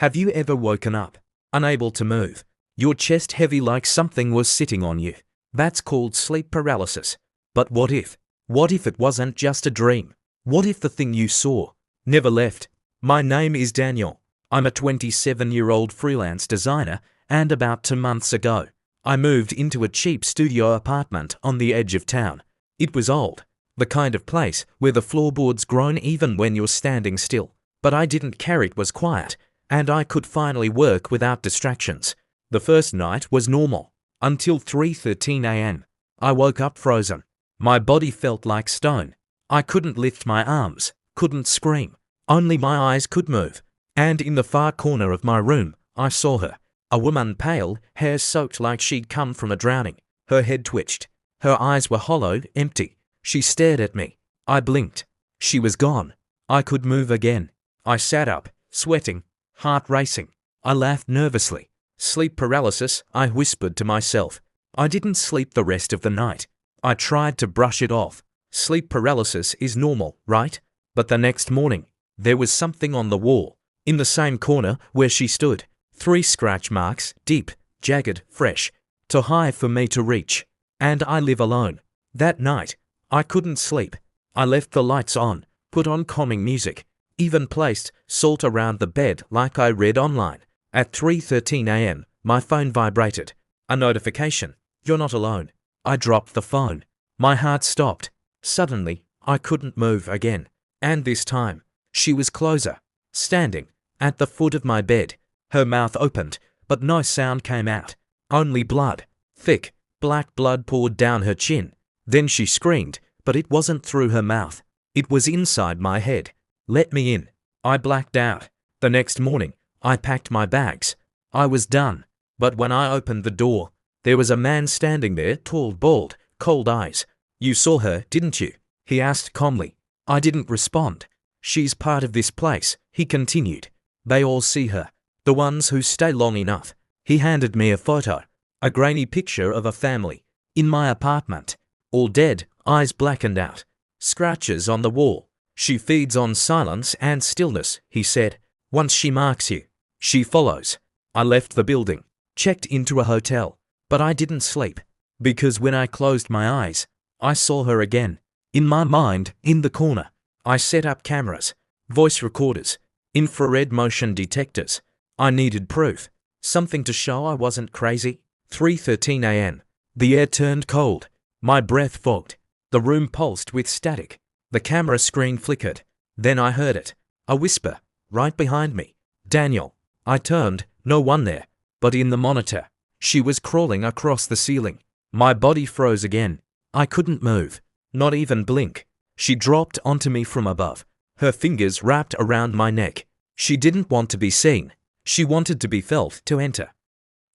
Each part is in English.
Have you ever woken up, unable to move, your chest heavy like something was sitting on you? That's called sleep paralysis. But what if? What if it wasn't just a dream? What if the thing you saw never left? My name is Daniel. I'm a 27-year-old freelance designer, and about 2 months ago, I moved into a cheap studio apartment on the edge of town. It was old, the kind of place where the floorboards groan even when you're standing still. But I didn't care, it was quiet, and I could finally work without distractions. The first night was normal, until 3:13 a.m. I woke up frozen. My body felt like stone. I couldn't lift my arms, couldn't scream. Only my eyes could move. And in the far corner of my room, I saw her. A woman, pale, hair soaked like she'd come from a drowning. Her head twitched. Her eyes were hollow, empty. She stared at me. I blinked. She was gone. I could move again. I sat up, sweating, heart racing. I laughed nervously. Sleep paralysis, I whispered to myself. I didn't sleep the rest of the night. I tried to brush it off. Sleep paralysis is normal, right? But the next morning, there was something on the wall, in the same corner where she stood. 3 scratch marks, deep, jagged, fresh, too high for me to reach. And I live alone. That night, I couldn't sleep. I left the lights on, put on calming music, even placed salt around the bed like I read online. At 3:13 a.m., my phone vibrated. A notification. You're not alone. I dropped the phone. My heart stopped. Suddenly, I couldn't move again. And this time, she was closer, standing at the foot of my bed. Her mouth opened, but no sound came out. Only blood. Thick, black blood poured down her chin. Then she screamed, but it wasn't through her mouth. It was inside my head. Let me in. I blacked out. The next morning, I packed my bags. I was done. But when I opened the door, there was a man standing there, tall, bald, cold eyes. You saw her, didn't you? He asked calmly. I didn't respond. She's part of this place, he continued. They all see her. The ones who stay long enough. He handed me a photo. A grainy picture of a family. In my apartment. All dead, eyes blackened out. Scratches on the wall. She feeds on silence and stillness, he said. Once she marks you, she follows. I left the building, checked into a hotel, but I didn't sleep. Because when I closed my eyes, I saw her again. In my mind, in the corner. I set up cameras, voice recorders, infrared motion detectors. I needed proof. Something to show I wasn't crazy. 3:13 a.m. The air turned cold. My breath fogged. The room pulsed with static. The camera screen flickered. Then I heard it. A whisper, right behind me. Daniel. I turned, no one there. But in the monitor, she was crawling across the ceiling. My body froze again. I couldn't move. Not even blink. She dropped onto me from above. Her fingers wrapped around my neck. She didn't want to be seen. She wanted to be felt to enter.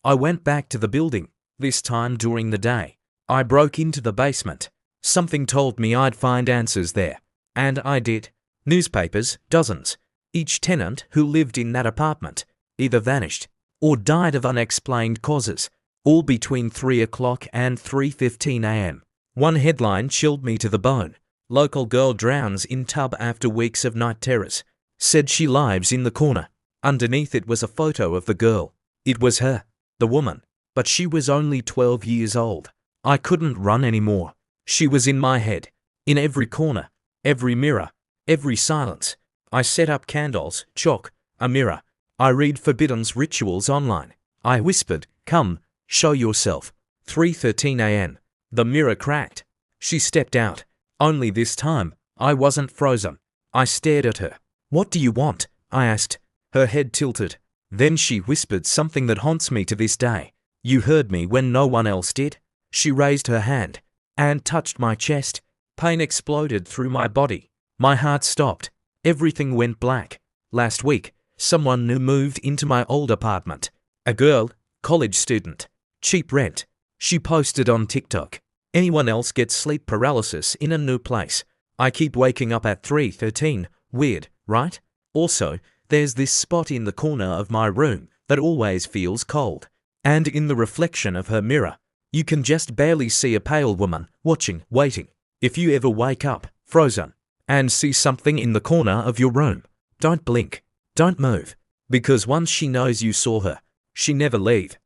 I went back to the building, this time during the day. I broke into the basement. Something told me I'd find answers there. And I did. Newspapers, dozens. Each tenant who lived in that apartment either vanished or died of unexplained causes, all between 3 o'clock and 3:15 a.m. One headline chilled me to the bone. Local girl drowns in tub after weeks of night terrors. Said she lives in the corner. Underneath it was a photo of the girl. It was her, the woman, but she was only 12 years old. I couldn't run anymore. She was in my head, in every corner, every mirror, every silence. I set up candles, chalk, a mirror. I read Forbidden's rituals online. I whispered, come, show yourself. 3:13 a.m. The mirror cracked. She stepped out. Only this time, I wasn't frozen. I stared at her. What do you want? I asked. Her head tilted. Then she whispered something that haunts me to this day. You heard me when no one else did? She raised her hand and touched my chest. Pain exploded through my body. My heart stopped. Everything went black. Last week, someone new moved into my old apartment. A girl, college student, cheap rent. She posted on TikTok. Anyone else gets sleep paralysis in a new place? I keep waking up at 3:13. Weird, right? Also, there's this spot in the corner of my room that always feels cold. And in the reflection of her mirror, you can just barely see a pale woman watching, waiting. If you ever wake up, frozen, and see something in the corner of your room, don't blink. Don't move. Because once she knows you saw her, she never leave.